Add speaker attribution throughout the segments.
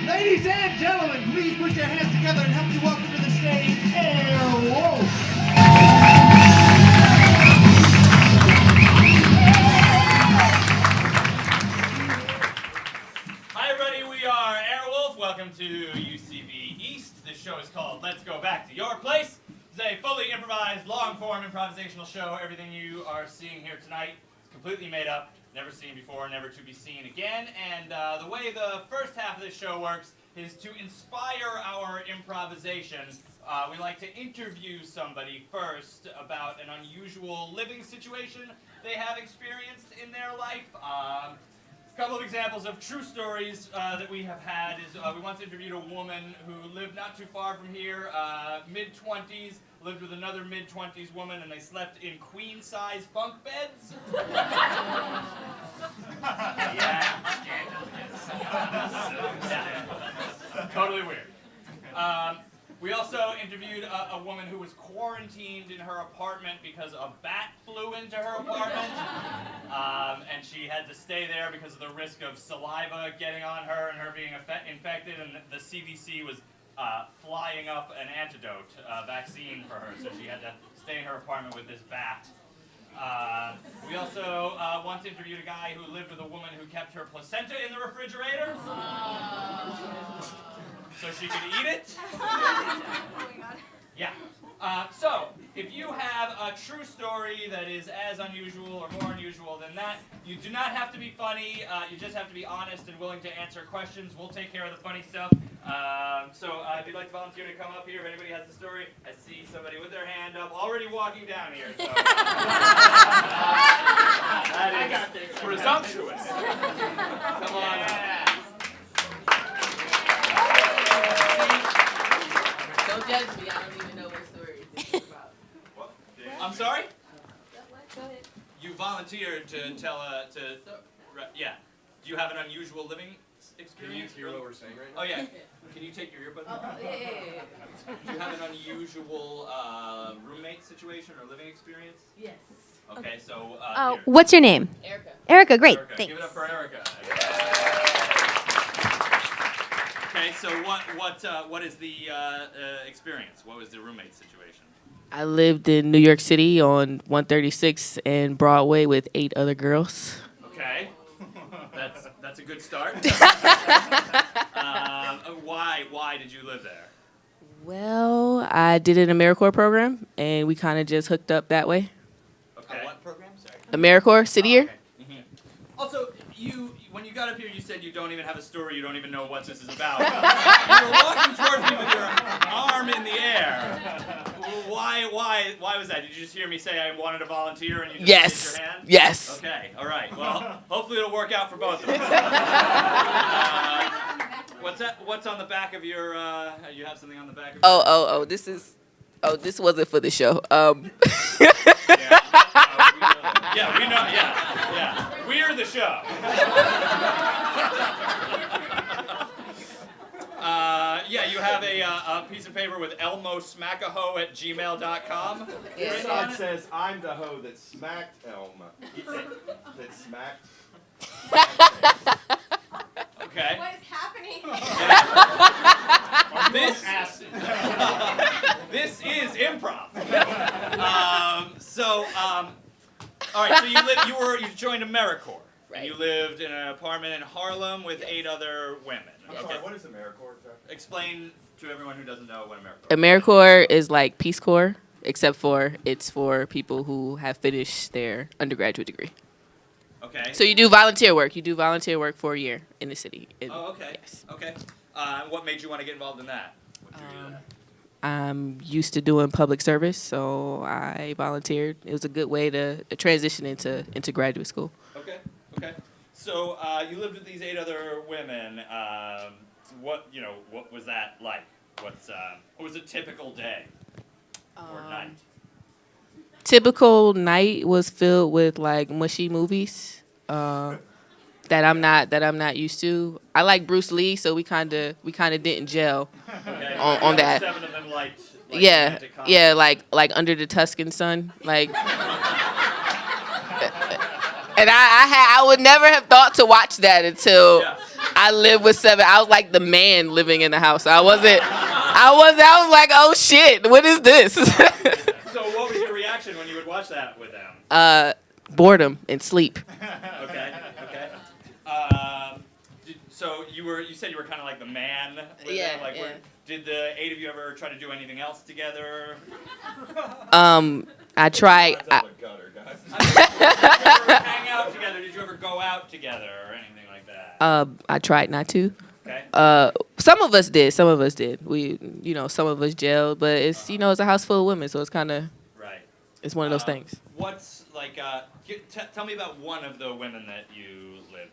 Speaker 1: Ladies and gentlemen, please put your hands together and help me welcome to the stage, Airwolf.
Speaker 2: Hi everybody, we are Airwolf. Welcome to UCB East. This show is called Let's Go Back to Your Place. It's a fully improvised, long-form improvisational show. Everything you are seeing here tonight is completely made up, never seen before, never to be seen again. And the way the first half of this show works is to inspire our improvisation. We like to interview somebody first about an unusual living situation they have experienced in their life. A couple of examples of true stories that we have had is we once interviewed a woman who lived not too far from here, mid-20s, lived with another mid-20s woman, and they slept in queen-size bunk beds. Yeah, totally weird. We also interviewed a woman who was quarantined in her apartment because a bat flew into her apartment. And she had to stay there because of the risk of saliva getting on her and her being infected, and the CDC was flying up an antidote vaccine for her, so she had to stay in her apartment with this bat. We also once interviewed a guy who lived with a woman who kept her placenta in the refrigerator so she could eat it. Yeah. So, if you have a true story that is as unusual or more unusual than that, you do not have to be funny. You just have to be honest and willing to answer questions. We'll take care of the funny stuff. So, if you'd like to volunteer to come up here, if anybody has a story, I see somebody with their hand up already walking down here. So, that is presumptuous. Come on. Yeah.
Speaker 3: Don't judge me. I don't even know what story this is about.
Speaker 2: What? I'm sorry?
Speaker 3: Go ahead.
Speaker 2: You volunteered to tell yeah. Do you have an unusual living experience?
Speaker 4: Can you hear what we're saying right now?
Speaker 2: Oh yeah. Can you take your earbud?
Speaker 3: Yeah.
Speaker 2: Do you have an unusual roommate situation or living experience?
Speaker 3: Yes.
Speaker 2: Okay, so here.
Speaker 5: What's your name?
Speaker 3: Erica.
Speaker 5: Erica, great.
Speaker 2: Erica.
Speaker 5: Thanks.
Speaker 2: Give it up for Erica. Okay, so what is the experience? What was the roommate situation?
Speaker 3: I lived in New York City on 136 and Broadway with 8 other girls.
Speaker 2: Okay, that's a good start. Why did you live there?
Speaker 3: Well, I did an AmeriCorps program, and we kind of just hooked up that way.
Speaker 2: Okay. What program? Sorry.
Speaker 3: AmeriCorps, City Year.
Speaker 2: Okay. Mm-hmm. Also, when you got up here, you said you don't even have a story. You don't even know what this is about. You were walking towards me with your arm in the air. Why was that? Did you just hear me say I wanted to volunteer and you just raised your hand?
Speaker 3: Yes.
Speaker 2: Okay. All right. Well, hopefully it'll work out for both of us. What's on the back of your? You have something on the back of.
Speaker 3: This wasn't for the show.
Speaker 2: Yeah, we know. Yeah. We're the show. You have a piece of paper with elmosmackahoe@gmail.com.
Speaker 4: This side says, I'm the hoe that smacked Elma. That smacked.
Speaker 2: Okay.
Speaker 6: What is happening?
Speaker 2: This is improv. All right. So you joined AmeriCorps.
Speaker 3: Right.
Speaker 2: And you lived in an apartment in Harlem with 8 other women.
Speaker 4: I'm sorry, what is AmeriCorps exactly?
Speaker 2: Explain to everyone who doesn't know what AmeriCorps is.
Speaker 3: AmeriCorps is like Peace Corps, except for it's for people who have finished their undergraduate degree.
Speaker 2: Okay.
Speaker 3: So you do volunteer work. You do volunteer work for a year in the city.
Speaker 2: Oh, okay.
Speaker 3: Yes.
Speaker 2: Okay. What made you want to get involved in that? What drew you to that?
Speaker 3: I'm used to doing public service, so I volunteered. It was a good way to transition into graduate school.
Speaker 2: Okay. So you lived with these 8 other women. What was that like? What was a typical day or night?
Speaker 3: Typical night was filled with like mushy movies that I'm not used to. I like Bruce Lee, so we kind of didn't gel on that.
Speaker 2: 7 of them liked
Speaker 3: Yeah,
Speaker 2: romantic comedy.
Speaker 3: yeah, like Under the Tuscan Sun, like. And I would never have thought to watch that until I lived with 7. I was like the man living in the house. I was like, oh shit, what is this?
Speaker 2: So what was your reaction when you would watch that with them?
Speaker 3: Boredom and sleep.
Speaker 2: Okay. So you said you were kind of like the man. With
Speaker 3: Yeah,
Speaker 2: them? Like,
Speaker 3: yeah.
Speaker 2: Did the 8 of you ever try to do anything else together?
Speaker 3: I tried.
Speaker 4: That's out the gutter, guys.
Speaker 2: Did you ever hang out together? Did you ever go out together or anything like that?
Speaker 3: I tried not to.
Speaker 2: Okay.
Speaker 3: Some of us did. We, some of us gelled, but it's, it's a house full of women, so it's kind of,
Speaker 2: Right.
Speaker 3: it's one of those things.
Speaker 2: What's like? Tell me about one of the women that you lived with.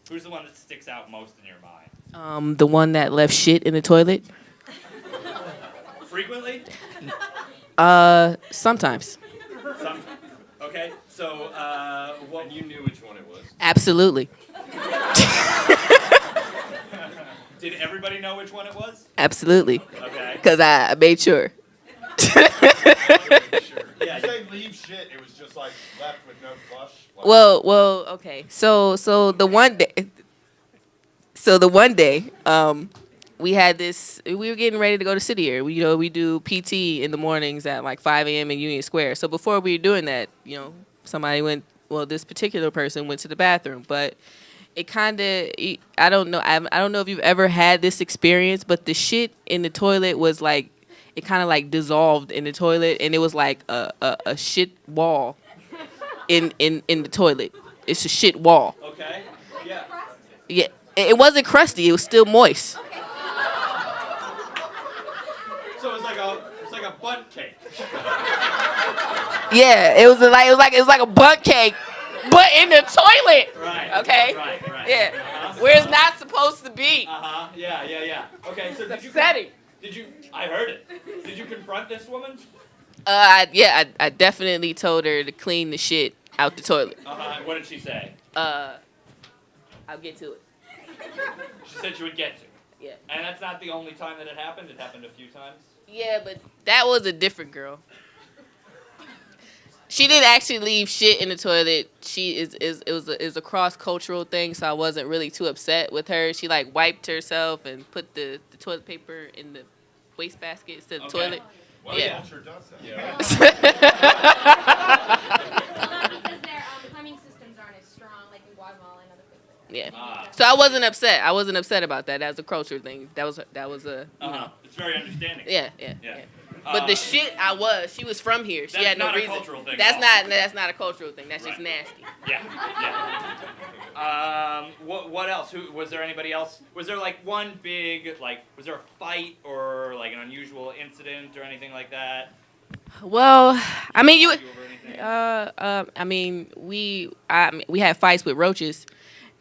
Speaker 2: Who's the one that sticks out most in your mind?
Speaker 3: The one that left shit in the toilet.
Speaker 2: Frequently?
Speaker 3: Sometimes.
Speaker 2: Okay. So,
Speaker 4: And you knew which one it was.
Speaker 3: Absolutely.
Speaker 2: Did everybody know which one it was?
Speaker 3: Absolutely.
Speaker 2: Okay.
Speaker 3: Because I made sure.
Speaker 2: Yeah.
Speaker 4: You say leave shit, it was just like left with no flush. Like,
Speaker 3: Well, okay. So the one day, we had this. We were getting ready to go to City Air. We do PT in the mornings at like 5 a.m. in Union Square. So before we were doing that, somebody went. Well, this particular person went to the bathroom, but it kind of. I don't know. I don't know if you've ever had this experience, but the shit in the toilet was like. It kind of like dissolved in the toilet, and it was like a shit wall in the toilet. It's a shit wall.
Speaker 2: Okay. Yeah.
Speaker 3: Yeah, it wasn't crusty. It was still moist.
Speaker 2: So it's like a butt cake.
Speaker 3: Yeah, it was like a butt cake, but in the toilet.
Speaker 2: Right.
Speaker 3: Okay.
Speaker 2: Right.
Speaker 3: Yeah,
Speaker 2: Uh-huh.
Speaker 3: where it's not supposed to be.
Speaker 2: Yeah. Okay. So
Speaker 3: It's upsetting.
Speaker 2: I heard it. Did you confront this woman?
Speaker 3: I definitely told her to clean the shit out the toilet.
Speaker 2: What did she say?
Speaker 3: I'll get to it.
Speaker 2: She said she would get to.
Speaker 3: Yeah.
Speaker 2: And that's not the only time that it happened. It happened a few times.
Speaker 3: Yeah, but that was a different girl. She didn't actually leave shit in the toilet. It was a cross-cultural thing, so I wasn't really too upset with her. She like wiped herself and put the toilet paper in the wastebasket instead of the toilet.
Speaker 4: Well,
Speaker 3: Yeah.
Speaker 4: culture does that.
Speaker 2: Yeah.
Speaker 5: Because their plumbing systems aren't as strong like in Guatemala and other places.
Speaker 3: Yeah. So I wasn't upset. I wasn't upset about that. That was a culture thing. That was a
Speaker 2: It's very understanding.
Speaker 3: Yeah. But the shit she was from here. She
Speaker 2: That's
Speaker 3: had no
Speaker 2: not a
Speaker 3: reason.
Speaker 2: cultural thing.
Speaker 3: That's not a cultural thing. That's just
Speaker 2: Right.
Speaker 3: nasty.
Speaker 2: Yeah. What else? Was there anybody else? Was there like one big was there a fight or like an unusual incident or anything like that?
Speaker 3: Well, I mean you.
Speaker 2: Argue over anything?
Speaker 3: We had fights with roaches,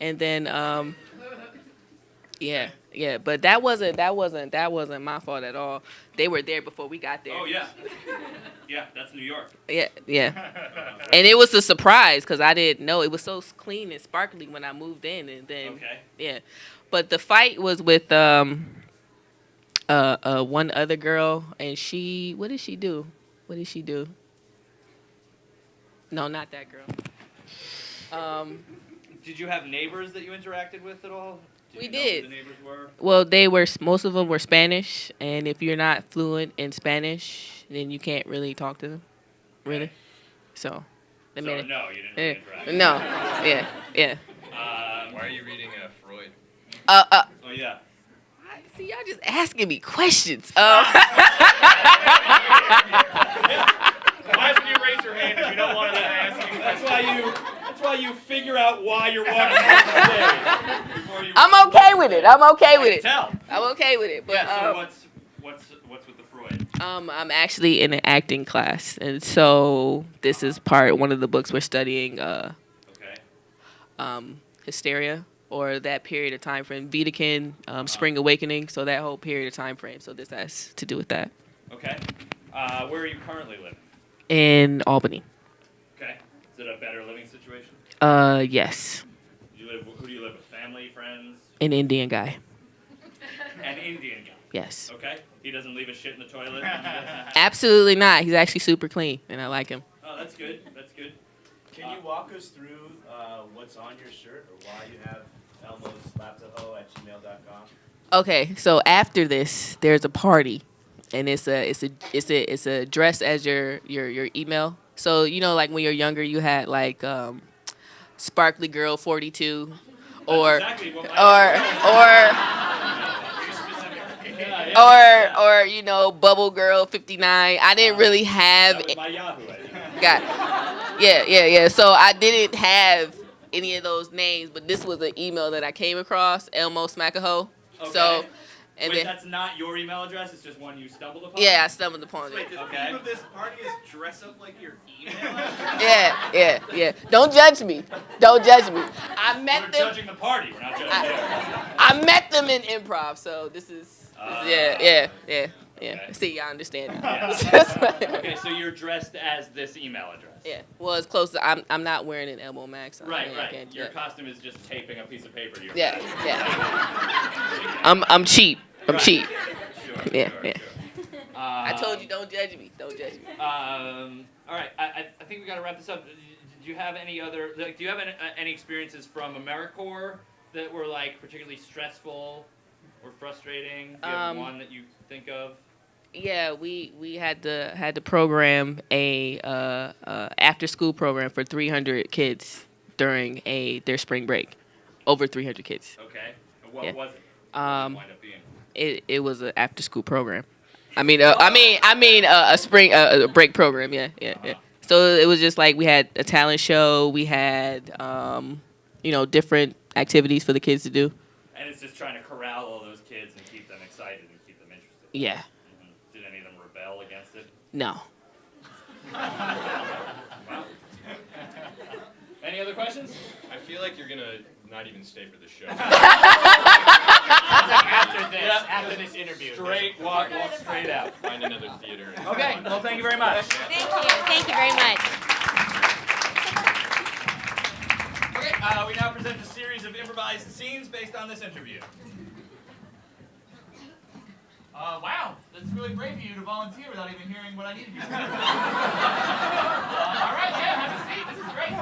Speaker 3: and then yeah, but that wasn't my fault at all. They were there before we got there.
Speaker 2: Oh yeah. Yeah, that's New York.
Speaker 3: Yeah. And it was a surprise because I didn't know it was so clean and sparkly when I moved in, and then
Speaker 2: Okay.
Speaker 3: yeah. But the fight was with one other girl, and what did she do? No, not that girl.
Speaker 2: Did you have neighbors that you interacted with at all?
Speaker 3: We
Speaker 2: you know
Speaker 3: did.
Speaker 2: Who the neighbors were?
Speaker 3: Well, most of them were Spanish, and if you're not fluent in Spanish, then you can't really talk to them, really. So,
Speaker 2: No, you didn't really interact.
Speaker 3: no, yeah.
Speaker 6: Why are you reading Freud?
Speaker 2: Oh yeah.
Speaker 3: See, y'all just asking me questions.
Speaker 2: Why didn't you raise your hand if you don't want to ask you? That's why you figure out why you're walking on the stage. Before you
Speaker 3: I'm okay with it. I'm okay with it.
Speaker 2: Tell.
Speaker 3: I'm okay with it. But
Speaker 2: Yeah. So what's with the Freud?
Speaker 3: I'm actually in an acting class, and so this is one of the books we're studying.
Speaker 2: Okay.
Speaker 3: Hysteria, or that period of time frame. Vitikin, Spring Awakening. So that whole period of time frame. So this has to do with that.
Speaker 2: Okay. Where are you currently living?
Speaker 3: In Albany.
Speaker 2: Okay. Is it a better living situation?
Speaker 3: Yes.
Speaker 2: Who do you live with? Family, friends?
Speaker 3: An Indian guy.
Speaker 2: An Indian guy.
Speaker 3: Yes.
Speaker 2: Okay. He doesn't leave his shit in the toilet.
Speaker 3: Absolutely not. He's actually super clean, and I like him.
Speaker 2: Oh, that's good. That's good.
Speaker 7: Can you walk us through what's on your shirt or why you have elmoslaptoho@gmail.com?
Speaker 3: Okay, so after this, there's a party, and it's a dress as your email. So you know, like when you're younger, you had like Sparkly Girl 42, or
Speaker 2: exactly what my
Speaker 3: or you know Bubble Girl 59. I didn't really have.
Speaker 2: That was my Yahoo ID.
Speaker 3: Yeah. So I didn't have any of those names, but this was an email that I came across, Elmo Smackaho.
Speaker 2: Okay.
Speaker 3: So, and
Speaker 2: Wait,
Speaker 3: then
Speaker 2: that's not your email address. It's just one you stumbled upon.
Speaker 3: yeah, I stumbled upon
Speaker 6: Wait,
Speaker 3: it.
Speaker 6: the
Speaker 2: Okay.
Speaker 6: theme of this party is dress up like your email?
Speaker 3: Yeah. Don't judge me. Don't judge me. I
Speaker 2: We're
Speaker 3: met them.
Speaker 2: judging the party. We're not judging them.
Speaker 3: I met them in improv, so this is yeah.
Speaker 2: Okay.
Speaker 3: See, y'all understand.
Speaker 2: Yeah. Okay, so you're dressed as this email address.
Speaker 3: Yeah. Well, it's close. I'm not wearing an elbow max.
Speaker 2: Right.
Speaker 3: I can't do
Speaker 2: Your
Speaker 3: that.
Speaker 2: costume is just taping a piece of paper to your
Speaker 3: Yeah.
Speaker 2: back.
Speaker 3: I'm cheap. I'm
Speaker 2: Right.
Speaker 3: cheap.
Speaker 2: Sure.
Speaker 3: Yeah.
Speaker 2: I
Speaker 3: I told you, don't judge me. Don't judge me.
Speaker 2: All right. I think we got to wrap this up. Did you have any other? Like, do you have any experiences from AmeriCorps that were like particularly stressful or frustrating? Do you have one that you think of?
Speaker 3: Yeah, we had to program a after school program for 300 kids during their spring break. Over 300 kids.
Speaker 2: Okay. And what
Speaker 3: Yeah.
Speaker 2: was it? What did it wind up being?
Speaker 3: It was an after school program. I mean a spring a break program. Yeah. So it was just like we had a talent show. We had different activities for the kids to do.
Speaker 2: And it's just trying to corral all those kids and keep them excited and keep them interested.
Speaker 3: Yeah.
Speaker 2: Mhm. Did any of them rebel against it?
Speaker 3: No.
Speaker 2: Wow. Any other questions?
Speaker 6: I feel like you're gonna not even stay for the show.
Speaker 2: After this interview. Walk straight out.
Speaker 6: Find another theater.
Speaker 2: Okay, well, thank you very much.
Speaker 5: Thank you. Thank you very much.
Speaker 2: Okay, we now present a series of improvised scenes based on this interview. Wow, that's really brave of you to volunteer without even hearing what I needed you to do. All right, yeah, have a seat. This is great.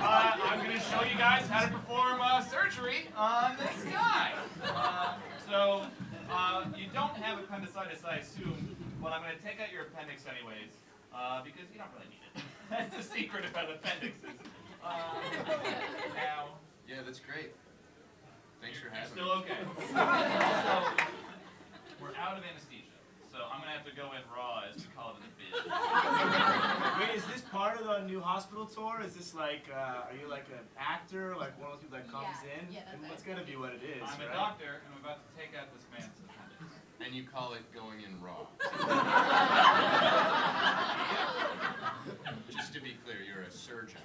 Speaker 2: I'm going to show you guys how to perform surgery on this guy. You don't have appendicitis, I assume, but I'm going to take out your appendix anyways, because you don't really need it. That's the secret about appendixes. Now,
Speaker 6: Yeah, that's great. Thanks for
Speaker 2: you're
Speaker 6: having
Speaker 2: still
Speaker 6: me.
Speaker 2: okay. Also, we're out of anesthesia, so I'm going to have to go in raw, as we call it in the biz.
Speaker 7: Wait, is this part of the new hospital tour? Is this like, are you like an actor, like one of those people that comes in?
Speaker 5: Yeah, that's
Speaker 7: It's gotta be what it is,
Speaker 2: I'm a
Speaker 7: right?
Speaker 2: doctor, and I'm about to take out this man's appendix.
Speaker 6: And you call it going in raw. Just to be clear, you're a surgeon.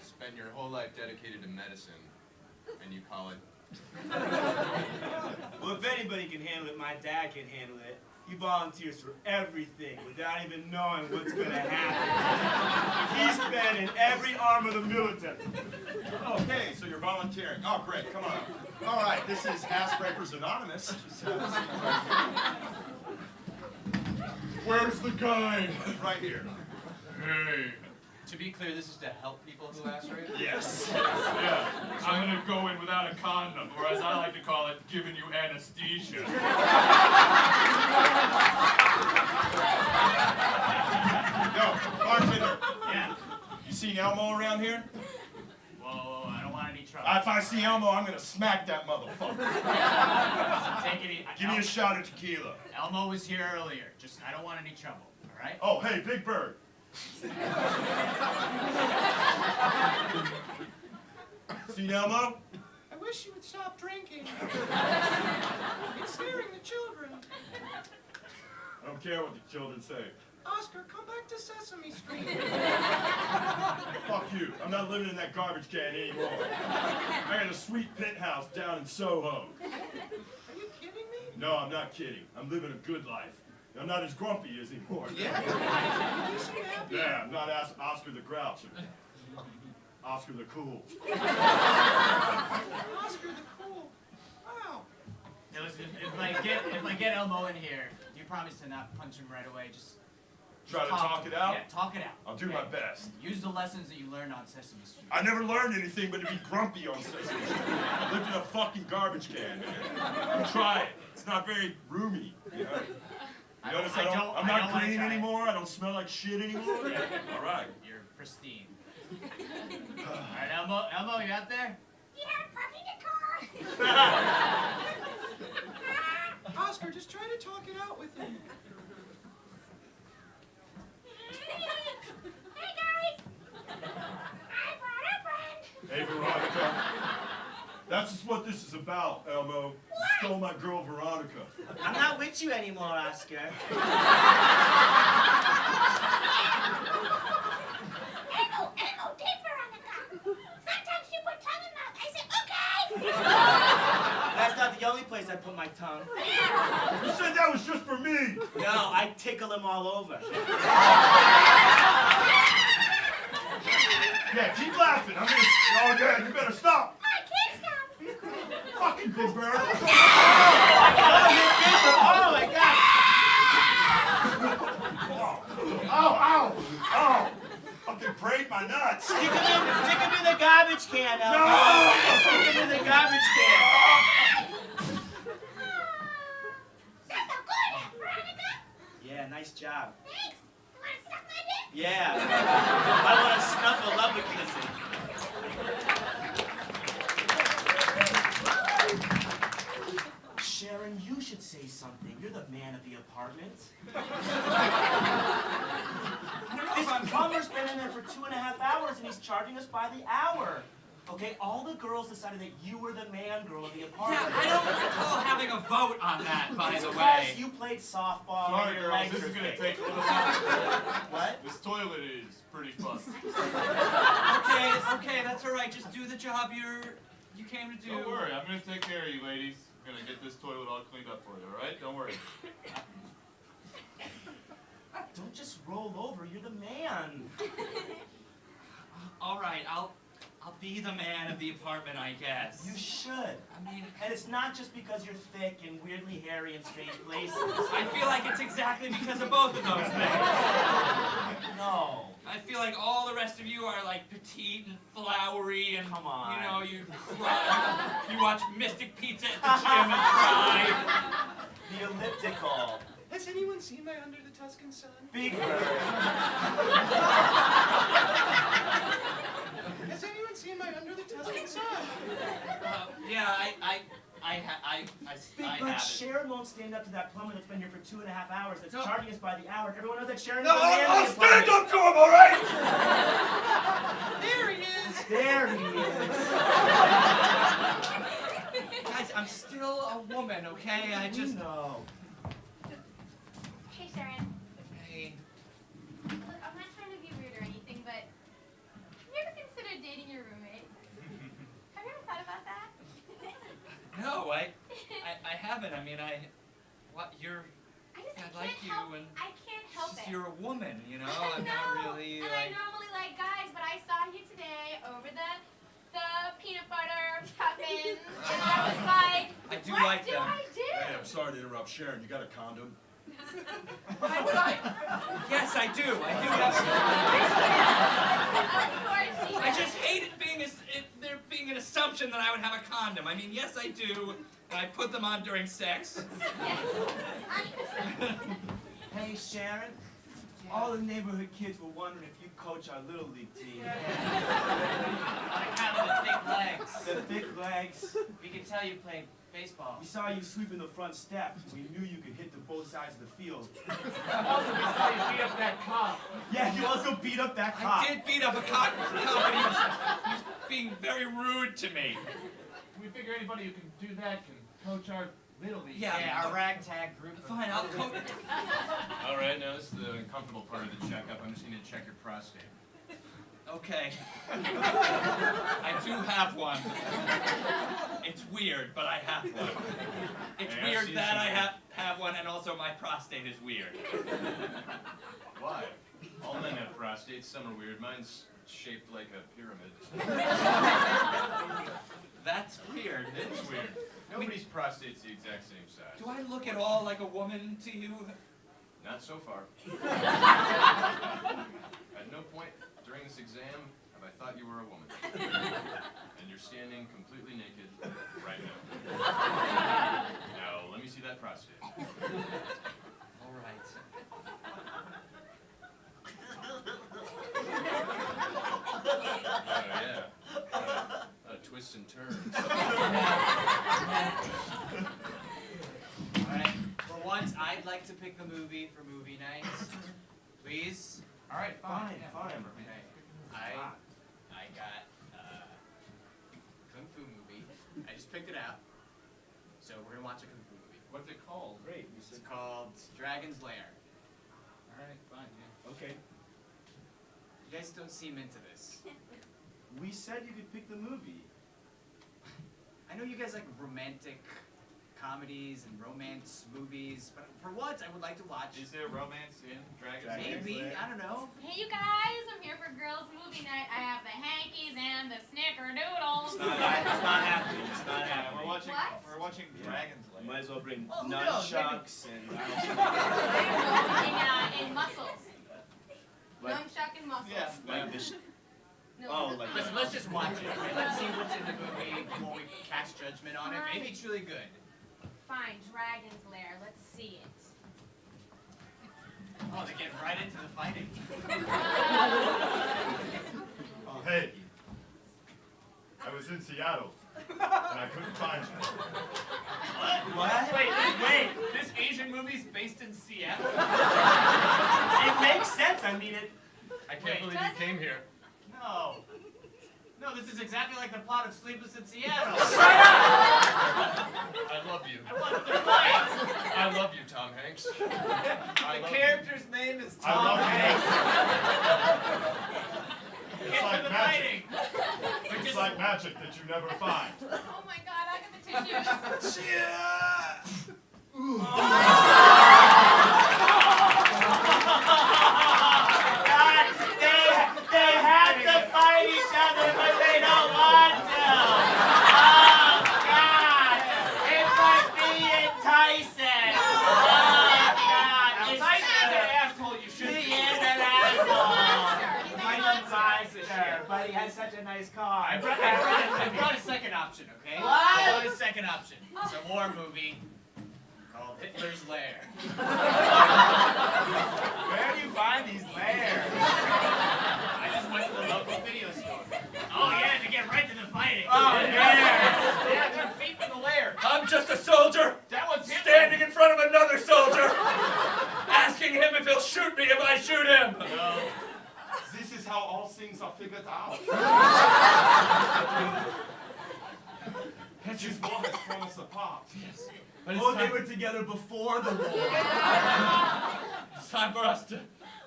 Speaker 6: Spend your whole life dedicated to medicine, and you call it...
Speaker 7: Well, if anybody can handle it, my dad can handle it. He volunteers for everything without even knowing what's gonna happen. He's been in every arm of the military.
Speaker 4: Okay, so you're volunteering. Oh, great, come on. All right, this is Ass Breakers Anonymous. Where's the guy? Right here.
Speaker 2: Hey.
Speaker 8: To be clear, this is to help people who ask rape?
Speaker 4: Yes.
Speaker 2: Yeah, I'm gonna go in without a condom, or as I like to call it, giving you anesthesia.
Speaker 4: Yo, bartender,
Speaker 2: Yeah.
Speaker 4: you seen Elmo around here?
Speaker 2: Whoa, I don't want any trouble.
Speaker 4: If I see Elmo, I'm gonna smack that motherfucker.
Speaker 8: Take it easy.
Speaker 4: Give me a shot of tequila.
Speaker 8: Elmo was here earlier. Just, I don't want any trouble, all right?
Speaker 4: Oh, hey, Big Bird. Seen Elmo?
Speaker 8: I wish you would stop drinking. It's scaring the children.
Speaker 4: I don't care what the children say.
Speaker 8: Oscar, come back to Sesame Street.
Speaker 4: Fuck you. I'm not living in that garbage can anymore. I got a sweet penthouse down in Soho.
Speaker 8: Are you kidding me?
Speaker 4: No, I'm not kidding. I'm living a good life. I'm not as grumpy as anymore.
Speaker 8: Yeah? You seem happy.
Speaker 4: Yeah, I'm not Oscar the Grouch. Oscar the Cool.
Speaker 8: Oscar the Cool. Wow.
Speaker 9: Now listen, if I get Elmo in here, you promise to not punch him right away. Just
Speaker 4: Try to talk it out?
Speaker 8: Yeah, talk it out.
Speaker 4: I'll do my best.
Speaker 8: Use the lessons that you learned on Sesame Street.
Speaker 4: I never learned anything but to be grumpy on Sesame Street. I lived in a fucking garbage can, man. Try it. It's not very roomy, you know? You notice I'm
Speaker 8: I
Speaker 4: not
Speaker 8: don't wanna
Speaker 4: clean
Speaker 8: try it.
Speaker 4: anymore? I don't smell like shit anymore? All right.
Speaker 8: You're pristine. All right, Elmo, you out there? Oscar, just try to talk it out with him.
Speaker 4: Hey, Veronica. That's just what this is about, Elmo. You stole my girl, Veronica.
Speaker 7: I'm not with you anymore, Oscar.
Speaker 5: Elmo, take Veronica. Sometimes you put tongue in mouth. I say, okay.
Speaker 7: That's not the only place I put my tongue.
Speaker 4: You said that was just for me.
Speaker 7: No, I tickle him all over.
Speaker 4: Yeah, keep laughing. I'm gonna. Oh yeah, you better stop.
Speaker 5: I can't stop.
Speaker 4: Fucking Big Bird.
Speaker 7: Oh my God!
Speaker 4: Ow, ow, ow. Fucking break my nuts.
Speaker 7: Stick him in the garbage can, Elmo.
Speaker 4: No!
Speaker 7: Stick him in the garbage can.
Speaker 5: That's so good, Veronica.
Speaker 7: Yeah, nice job.
Speaker 5: Thanks. You want to suck my dick?
Speaker 7: Yeah. I want to snuffle up a kissing. Sharon, you should say something. You're the man of the apartment. This plumber's been in there for 2.5 hours and he's charging us by the hour. Okay, all the girls decided that you were the man girl of the apartment.
Speaker 8: Yeah, I don't recall having a vote on that, by
Speaker 7: It's
Speaker 8: the
Speaker 7: because
Speaker 8: way.
Speaker 7: you played softball
Speaker 4: Sorry,
Speaker 7: and your
Speaker 4: girls,
Speaker 7: legs
Speaker 4: this
Speaker 7: are
Speaker 4: is gonna
Speaker 7: thick.
Speaker 4: take a little while.
Speaker 7: What?
Speaker 4: This toilet is pretty fussy.
Speaker 8: Okay, that's all right. Just do the job you came to do.
Speaker 4: Don't worry, I'm gonna take care of you, ladies. I'm gonna get this toilet all cleaned up for you, all right? Don't worry.
Speaker 7: Don't just roll over. You're the man.
Speaker 8: All right, I'll be the man of the apartment, I guess.
Speaker 7: You should.
Speaker 8: I mean,
Speaker 7: And it's not just because you're thick and weirdly hairy in strange places.
Speaker 8: I feel like it's exactly because of both of those things.
Speaker 7: No.
Speaker 8: I feel like all the rest of you are like petite and flowery and
Speaker 7: Come on.
Speaker 8: you know, you cry, you watch Mystic Pizza at the gym and cry.
Speaker 7: The elliptical.
Speaker 8: Has anyone seen my Under the Tuscan Sun?
Speaker 7: Big Bird.
Speaker 8: Has anyone seen my Under the Tuscan Sun? Yeah, I
Speaker 7: Big Bird,
Speaker 8: haven't.
Speaker 7: Sharon won't stand up to that plumber that's been here for 2.5 hours that's
Speaker 8: No.
Speaker 7: charging us by the hour. Everyone knows that Sharon
Speaker 4: No,
Speaker 7: is the man
Speaker 4: I'll
Speaker 7: of the
Speaker 4: stand
Speaker 7: apartment.
Speaker 4: up to him, all right?
Speaker 8: There he is!
Speaker 7: There he is.
Speaker 8: Guys, I'm still a woman, okay? I just...
Speaker 7: No.
Speaker 5: Hey, Sharon.
Speaker 8: Hey,
Speaker 5: Look, I'm not trying to be rude or anything, but have you ever considered dating your roommate? Have you ever thought about that?
Speaker 8: no, I haven't. I mean, you're...
Speaker 5: I just
Speaker 8: I
Speaker 5: can't
Speaker 8: like you
Speaker 5: help.
Speaker 8: and
Speaker 5: I can't help
Speaker 8: just
Speaker 5: it.
Speaker 8: you're a woman, you know?
Speaker 5: I
Speaker 8: I'm
Speaker 5: know.
Speaker 8: not really,
Speaker 5: And I
Speaker 8: like...
Speaker 5: normally like guys, but I saw you today over the peanut butter muffins, and I was like,
Speaker 8: I do
Speaker 5: what
Speaker 8: like
Speaker 5: do
Speaker 8: them.
Speaker 5: I do?
Speaker 4: Hey, I'm sorry to interrupt. Sharon, you got a condom?
Speaker 8: Yes, I do. I do have...
Speaker 5: Of course you
Speaker 8: I
Speaker 5: do.
Speaker 8: just hate it being there being an assumption that I would have a condom. I mean, yes, I do, and I put them on during sex.
Speaker 5: Yes.
Speaker 7: Hey, Sharon. All the neighborhood kids were wondering if you coach our Little League team.
Speaker 9: I have the thick legs.
Speaker 7: The thick legs.
Speaker 9: We can tell you play baseball.
Speaker 7: We saw you sweeping the front steps. We knew you could hit the both sides of the field.
Speaker 9: Also, we saw you beat up that cop.
Speaker 7: Yeah, you also beat up that cop.
Speaker 8: I did beat up a cop, but he was being very rude to me.
Speaker 10: We figure anybody who can do that can coach our Little League.
Speaker 8: Yeah,
Speaker 9: our ragtag group.
Speaker 8: Fine, I'll coach.
Speaker 6: All right, now this is the uncomfortable part of the checkup. I'm just going to check your prostate.
Speaker 8: Okay. I do have one. It's weird, but I have one. It's
Speaker 6: Hey, I've
Speaker 8: weird
Speaker 6: seen
Speaker 8: that
Speaker 6: some-
Speaker 8: I have one, and also my prostate is weird.
Speaker 6: Why? All men have prostates. Some are weird. Mine's shaped like a pyramid.
Speaker 8: That's weird.
Speaker 6: It is weird. Nobody's prostate's the exact same size.
Speaker 8: Do I look at all like a woman to you?
Speaker 6: Not so far. At no point during this exam have I thought you were a woman. And you're standing completely naked right now. Now, let me see that prostate.
Speaker 9: All right.
Speaker 6: Oh, yeah. Twists and turns.
Speaker 9: All right. For once, I'd like to pick the movie for movie night. Please.
Speaker 10: All right, fine.
Speaker 7: Fine.
Speaker 9: Okay. I got Kung Fu movie. I just picked it out. So we're gonna watch a Kung Fu movie.
Speaker 10: What's it called?
Speaker 7: Great.
Speaker 9: It's called Dragon's Lair.
Speaker 10: All right, fine, yeah.
Speaker 7: Okay.
Speaker 9: You guys don't seem into this.
Speaker 7: We said you could pick the movie.
Speaker 9: I know you guys like romantic comedies and romance movies, but for once I would like to watch.
Speaker 2: Is there romance in Dragon's Lair?
Speaker 9: Maybe, I don't know.
Speaker 5: Hey, you guys, I'm here for girls' movie night. I have the hankies and the snickerdoodles.
Speaker 7: It's not happening. It's not
Speaker 2: Yeah,
Speaker 7: happening.
Speaker 2: we're watching.
Speaker 5: What?
Speaker 2: We're watching Dragon's
Speaker 7: You
Speaker 2: Lair.
Speaker 7: might as well bring
Speaker 9: Well, who knows?
Speaker 7: nunchucks and
Speaker 5: in muscles. Nunchuck and muscles.
Speaker 2: Yeah.
Speaker 7: like this.
Speaker 5: No,
Speaker 7: Oh,
Speaker 5: it's
Speaker 7: like
Speaker 5: not.
Speaker 9: Listen, let's just watch it. Okay? Let's see what's in the movie before we cast judgment on it. Maybe it's really good.
Speaker 5: Fine, Dragon's Lair. Let's see it.
Speaker 9: Oh, they're getting right into the fighting.
Speaker 4: Hey, I was in Seattle, and I couldn't find you.
Speaker 7: What?
Speaker 2: Wait, this Asian movie's based in Seattle?
Speaker 7: It makes sense. I mean it.
Speaker 2: I can't
Speaker 9: Wait,
Speaker 2: believe
Speaker 5: does
Speaker 2: you came here.
Speaker 9: No. No, this is exactly like the plot of Sleepless in Seattle.
Speaker 6: I love you.
Speaker 9: I wanted to fight.
Speaker 6: I love you, Tom Hanks.
Speaker 2: The character's name is
Speaker 4: I
Speaker 2: Tom
Speaker 4: love you.
Speaker 2: Hanks.
Speaker 4: It's
Speaker 2: Get to
Speaker 4: like
Speaker 2: the
Speaker 4: magic.
Speaker 2: fighting.
Speaker 4: It's like magic that you never find.
Speaker 5: Oh my god, I got the tissues.
Speaker 7: They have to fight each other, but they don't want to. Oh, God. It must be enticing. Oh, God. It's
Speaker 2: Tyson's an asshole. You should
Speaker 7: He
Speaker 2: be.
Speaker 7: is an asshole.
Speaker 5: He's a
Speaker 7: My
Speaker 5: monster.
Speaker 7: monster, but he has such a nice car.
Speaker 9: I brought a second option, okay?
Speaker 7: What?
Speaker 9: I brought a second option. It's a war movie called Hitler's Lair.
Speaker 7: Where do you find these lairs?
Speaker 9: I just went to the local video store. Oh yeah, to get right to the fighting.
Speaker 7: Oh, yeah.
Speaker 2: Yeah, they're deep in the lair.
Speaker 6: I'm just a soldier,
Speaker 2: That one's Hitler.
Speaker 6: standing in front of another soldier, asking him if he'll shoot me if I shoot him.
Speaker 9: No.
Speaker 4: This is how all things are figured out. This war has torn us apart.
Speaker 6: Yes. But
Speaker 7: Oh, they were together before the war.
Speaker 6: it's time for us to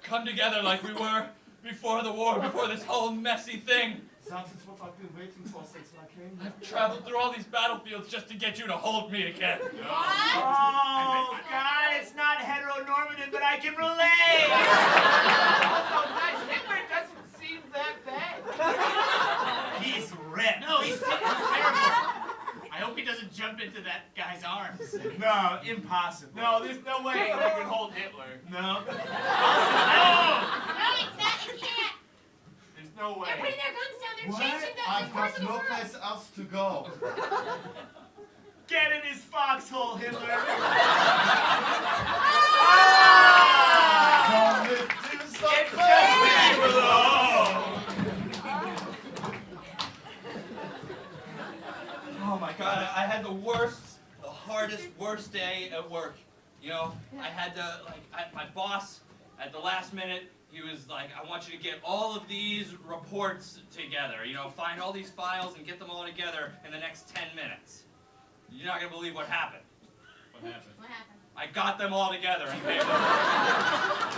Speaker 6: come together like we were before the war, before this whole messy thing.
Speaker 4: That is what I've been waiting for since I came.
Speaker 6: I've traveled through all these battlefields just to get you to hold me again.
Speaker 7: Oh, God, it's not heteronormative, but I can relate.
Speaker 2: Also, guys, Hitler doesn't seem that bad.
Speaker 7: He's ripped.
Speaker 9: No, he's terrible. I hope he doesn't jump into that guy's arms.
Speaker 7: No, impossible.
Speaker 2: No, there's no way you can hold Hitler.
Speaker 7: No.
Speaker 5: No, it's not. You can't.
Speaker 2: There's no
Speaker 5: They're
Speaker 2: way.
Speaker 5: putting their guns down. They're
Speaker 4: What?
Speaker 5: changing the
Speaker 4: I've
Speaker 5: course
Speaker 4: got
Speaker 5: of the
Speaker 4: no
Speaker 5: world.
Speaker 4: place else to go.
Speaker 7: Get in his foxhole, Hitler.
Speaker 4: Come into some
Speaker 7: It's
Speaker 4: place.
Speaker 7: just leave alone.
Speaker 6: Oh my God, I had the hardest, worst day at work. You know, I had to, my boss, at the last minute, he was like, I want you to get all of these reports together. You know, find all these files and get them all together in the next 10 minutes. You're not gonna believe what happened.
Speaker 2: What happened?
Speaker 5: What happened?
Speaker 6: I got them all together and gave them.
Speaker 5: That's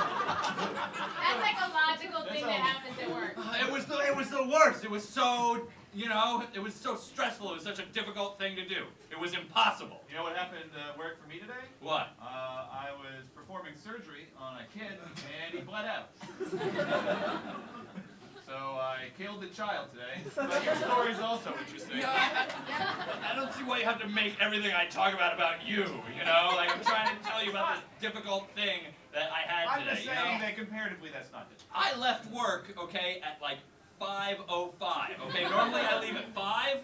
Speaker 5: like a logical thing that happens at work.
Speaker 6: It was the worst. It was so, you know, it was so stressful. It was such a difficult thing to do. It was impossible.
Speaker 2: You know what happened at work for me today?
Speaker 6: What?
Speaker 2: I was performing surgery on a kid, and he bled out. So
Speaker 10: So I killed a child today. But your story's also interesting.
Speaker 6: Yeah, I don't see why you have to make everything I talk about you, you know? Like, I'm trying to tell you about this difficult thing that I had
Speaker 10: I'm
Speaker 6: today,
Speaker 10: just
Speaker 6: you
Speaker 10: saying
Speaker 6: know?
Speaker 10: that comparatively that's not difficult.
Speaker 6: I left work, okay, at like 5:05, okay? Normally I leave at 5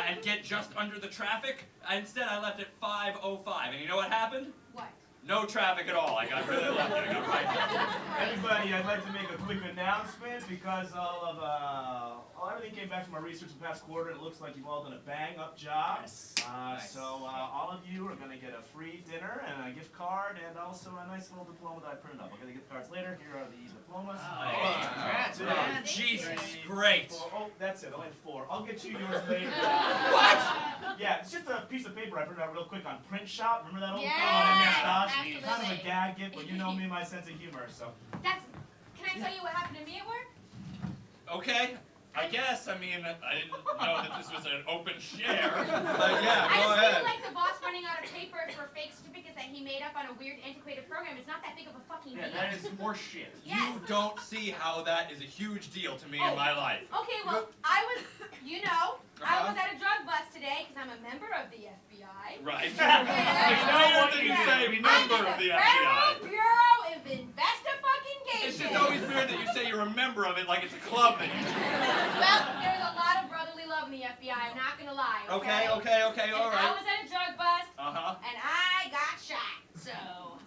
Speaker 6: and get just under the traffic. Instead, I left at 5:05, and you know what happened?
Speaker 5: What?
Speaker 6: No traffic at all. I got really lucky. I got right there.
Speaker 11: Everybody, I'd like to make a quick announcement because everything came back from our research the past quarter. It looks like you've all done a bang-up job.
Speaker 9: Yes.
Speaker 11: Nice. So all of you are going to get a free dinner and a gift card and also a nice little diploma that I printed up. I'll get the gift cards later. Here are the diplomas.
Speaker 9: Congrats, man.
Speaker 6: Jesus, great.
Speaker 11: Oh, that's it. Only 4. I'll get you yours later.
Speaker 6: What?
Speaker 11: Yeah, it's just a piece of paper I printed out real quick on Print Shop. Remember that old
Speaker 5: Yes,
Speaker 11: Kind of a
Speaker 5: absolutely.
Speaker 11: gag gift, but you know me and my sense of humor, so.
Speaker 5: That's. Can I tell you what happened to me at work?
Speaker 6: Okay. I guess. I mean, I didn't know that this was an open share. But
Speaker 5: I
Speaker 6: yeah, go
Speaker 5: just
Speaker 6: ahead.
Speaker 5: feel like the boss running out of paper for fake certificates that he made up on a weird antiquated program. It's not that big of a fucking deal.
Speaker 10: Yeah, that is more shit.
Speaker 5: Yes.
Speaker 6: You don't see how that is a huge deal to me in my life.
Speaker 5: Okay, well, I was, I was at a drug bust today because I'm a member of the FBI.
Speaker 6: Right.
Speaker 5: And
Speaker 6: It's weird that you say
Speaker 5: I'm
Speaker 6: member
Speaker 5: in
Speaker 6: of the
Speaker 5: Federal
Speaker 6: FBI.
Speaker 5: Bureau of Investigation.
Speaker 6: It's just always weird that you say you're a member of it like it's a club that you
Speaker 5: Well, there's a lot of brotherly love in the FBI. I'm not gonna lie. Okay.
Speaker 6: Okay,
Speaker 5: And
Speaker 6: all
Speaker 5: I
Speaker 6: right.
Speaker 5: was at a drug bust
Speaker 6: Uh-huh.
Speaker 5: and I got shot. So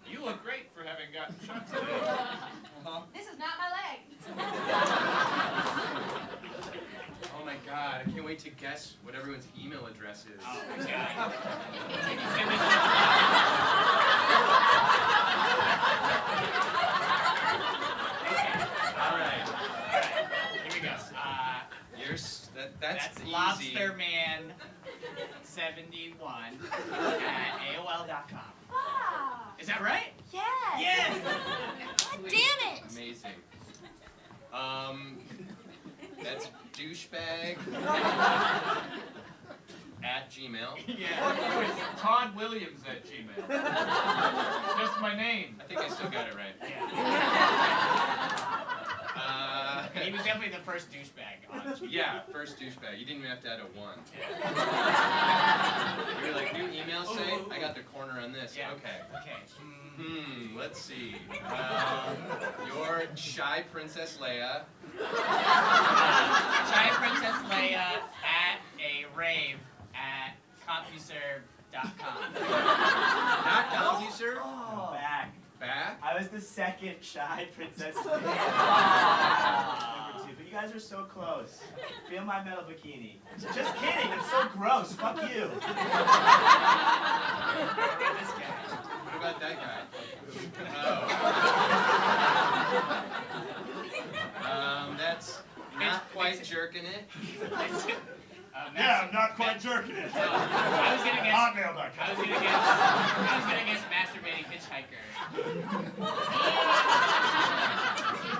Speaker 10: You look great for having gotten shot today.
Speaker 6: Uh-huh.
Speaker 5: this is not my leg.
Speaker 9: Oh my god, I can't wait to guess what everyone's email address is.
Speaker 7: Oh my god.
Speaker 9: All right.
Speaker 7: Here we go.
Speaker 9: That's easy.
Speaker 7: Lobsterman71 at AOL.com.
Speaker 5: Ah,
Speaker 7: Is that right?
Speaker 5: yes.
Speaker 7: Yes!
Speaker 5: God damn it.
Speaker 9: Amazing. That's douchebag at Gmail.
Speaker 10: Oh, it's Todd Williams at Gmail. Just my name.
Speaker 9: I think I still got it right.
Speaker 7: He was definitely the first douchebag on Gmail.
Speaker 9: Yeah, first douchebag. You didn't even have to add a 1. You were like, new email say? I got the corner on this.
Speaker 7: Yeah.
Speaker 9: Okay.
Speaker 7: Okay.
Speaker 9: Let's see. Your Shy Princess Leia.
Speaker 7: Shy Princess Leia at a rave at CompuServe.com.
Speaker 9: Not CompuServe?
Speaker 11: I'm back.
Speaker 9: Back?
Speaker 11: I was the second shy princess. Number 2, but you guys are so close. Feel my metal bikini. Just kidding, it's so gross. Fuck you.
Speaker 7: This guy.
Speaker 9: What about that guy? That's not quite jerking it.
Speaker 4: Yeah, I'm not quite jerking it.
Speaker 7: I was gonna guess.
Speaker 4: Hotmail.com.
Speaker 7: I was gonna guess masturbating hitchhiker.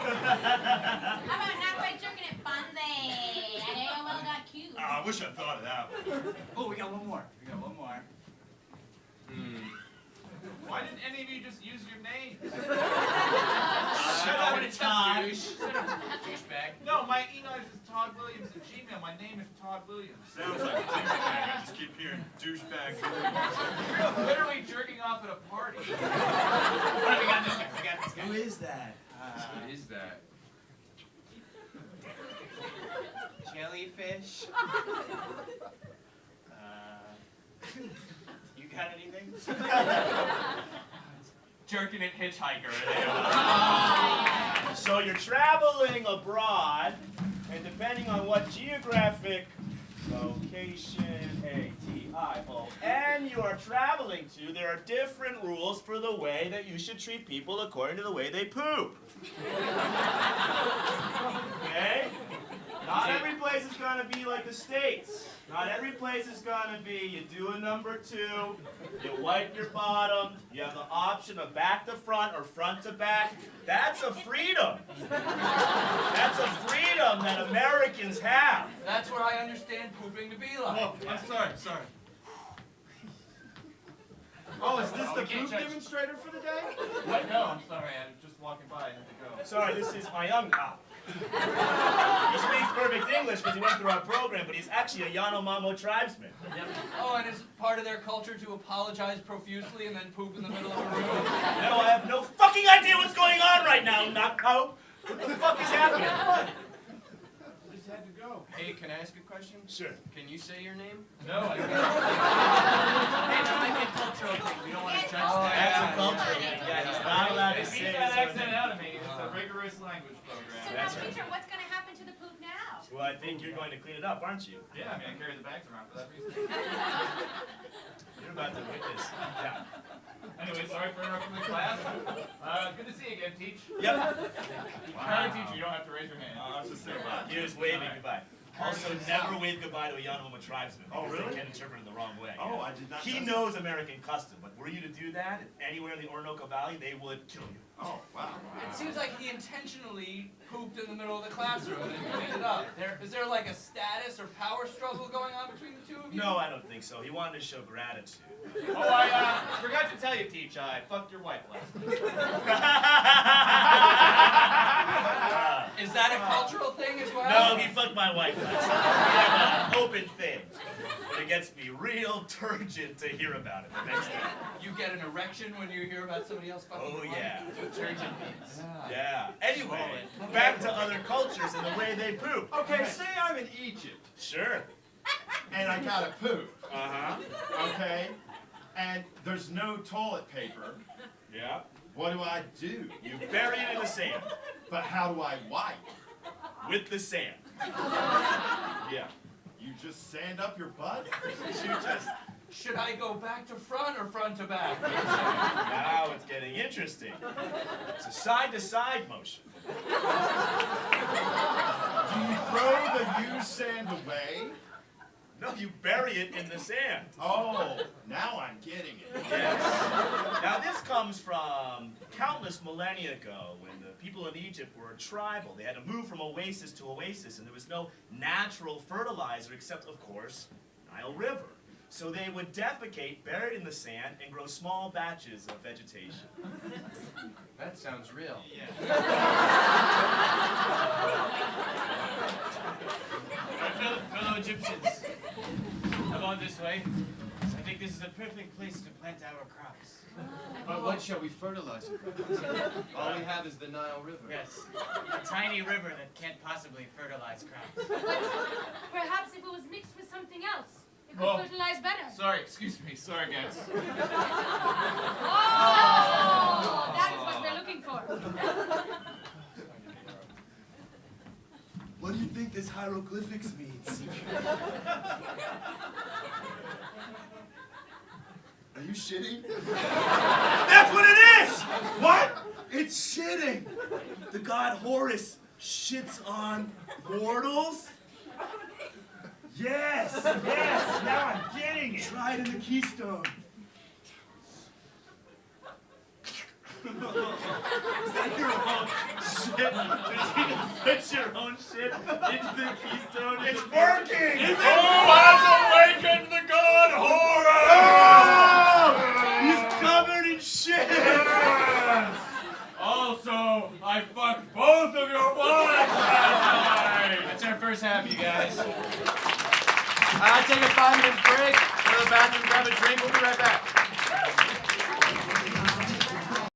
Speaker 5: How about not quite jerking it, Fonzie at AOL.Q?
Speaker 4: I wish I thought of that one.
Speaker 7: Oh, we got one more.
Speaker 10: Why didn't any of you just use your names?
Speaker 7: Shut up, Todd.
Speaker 10: Douchebag. No, my email is Todd Williams at Gmail. My name is Todd Williams.
Speaker 4: Sounds like a douchebag. I just keep hearing douchebag.
Speaker 10: You're literally jerking off at a party.
Speaker 7: We got this guy.
Speaker 11: Who is that?
Speaker 9: What is that?
Speaker 7: Jellyfish. You got anything?
Speaker 6: Jerking it hitchhiker.
Speaker 11: So you're traveling abroad, and depending on what geographic location, A-T-I-O-N, you are traveling to, there are different rules for the way that you should treat people according to the way they poop. Okay? Not every place is going to be like the States. Not every place is going to be, you do a number 2, you wipe your bottom, you have the option of back to front or front to back. That's a freedom. That's a freedom that Americans have.
Speaker 6: That's what I understand pooping to be like.
Speaker 4: Oh, I'm sorry. Oh, is this the poop demonstrator for the day?
Speaker 10: What? No, I'm sorry. I was just walking by. I had to go.
Speaker 11: Sorry, this is my young cop. He speaks perfect English because he went through our program, but he's actually a Yanomamo tribesman.
Speaker 8: Yep. Oh, and is part of their culture to apologize profusely and then poop in the middle of a room?
Speaker 11: No, I have no fucking idea what's going on right now, Knockout. What the fuck is happening?
Speaker 10: Just had to go.
Speaker 9: Hey, can I ask a question?
Speaker 11: Sure.
Speaker 9: Can you say your name?
Speaker 10: No, I can't.
Speaker 6: Hey, that might be a cultural thing. We don't want to judge that.
Speaker 11: That's a cultural thing. Yeah, he's not allowed to
Speaker 10: They
Speaker 11: say
Speaker 10: beat
Speaker 11: his
Speaker 10: that
Speaker 11: own
Speaker 10: accent
Speaker 11: name.
Speaker 10: out of me. It's a rigorous language program.
Speaker 5: So now,
Speaker 11: That's right.
Speaker 5: teacher, what's going to happen to the poop now?
Speaker 11: Well, I think you're going to clean it up, aren't you?
Speaker 10: Yeah, I mean, I carry the bags around for that reason.
Speaker 11: You're about to witness. Yeah.
Speaker 10: Anyway, sorry for interrupting the class. Good to see you again, Teach.
Speaker 11: Yep.
Speaker 10: Sorry, teacher, you don't have to raise your hand.
Speaker 4: I was just saying, wow.
Speaker 11: He was waving goodbye. Also, never wave goodbye to a Yanomamo tribesman because
Speaker 4: Oh, really?
Speaker 11: they can interpret it the wrong way.
Speaker 4: Oh, I did not
Speaker 11: He
Speaker 4: know
Speaker 11: knows American custom, but were you to do that anywhere in the Orinoco Valley, they would kill you.
Speaker 4: Oh, wow.
Speaker 8: It seems like he intentionally pooped in the middle of the classroom and cleaned it up. Is there like a status or power struggle going on between the two of you?
Speaker 11: No, I don't think so. He wanted to show gratitude.
Speaker 10: Oh, I forgot to tell you, Teach, I fucked your wife last night.
Speaker 8: Is that a cultural thing as well?
Speaker 11: No, he fucked my wife last night. We have an open thing. But it gets me real turgid to hear about it the next day.
Speaker 8: You get an erection when you hear about somebody else fucking
Speaker 11: Oh,
Speaker 8: your wife?
Speaker 11: yeah.
Speaker 9: That's what turgid means.
Speaker 11: Yeah. Anyway, back to other cultures and the way they poop.
Speaker 4: Okay, say I'm in Egypt
Speaker 11: Sure.
Speaker 4: and I gotta poop,
Speaker 11: Uh-huh.
Speaker 4: okay? And there's no toilet paper.
Speaker 11: Yeah.
Speaker 4: What do I do?
Speaker 11: You bury it in the sand.
Speaker 4: But how do I wipe?
Speaker 11: With the sand. Yeah.
Speaker 4: You just sand up your butt?
Speaker 11: You just...
Speaker 8: Should I go back to front or front to back?
Speaker 11: Now it's getting interesting. It's a side-to-side motion.
Speaker 4: Do you throw the used sand away?
Speaker 11: No, you bury it in the sand.
Speaker 4: Oh, now I'm getting it.
Speaker 11: Yes. Now this comes from countless millennia ago when the people in Egypt were tribal. They had to move from oasis to oasis and there was no natural fertilizer except, of course, Nile River. So they would defecate buried in the sand and grow small batches of vegetation.
Speaker 9: That sounds real.
Speaker 6: Fellow Egyptians, come on this way. I think this is a perfect place to plant our crops.
Speaker 9: But what shall we fertilize it with? All we have is the Nile River.
Speaker 6: Yes, a tiny river that can't possibly fertilize crops.
Speaker 5: Perhaps if it was mixed with something else, it could
Speaker 10: Oh.
Speaker 5: fertilize better.
Speaker 10: Sorry, excuse me. Sorry, guys.
Speaker 5: Oh, that is what we're looking for.
Speaker 1: What do you think this hieroglyphics means? Are you shitting?
Speaker 11: That's what it is!
Speaker 1: What? It's shitting! The god Horus shits on mortals? Yes! Yes! Now I'm getting it! Try it in the Keystone.
Speaker 11: Is that your own shit? Did you just put your own shit into the Keystone?
Speaker 1: It's working!
Speaker 11: Who has awakened the god Horus?
Speaker 1: Oh! He's covered in shit!
Speaker 10: Also, I fucked both of your wives last night.
Speaker 9: That's our first half, you guys. Take a 5-minute break. Go to the bathroom, grab a drink. We'll be right back.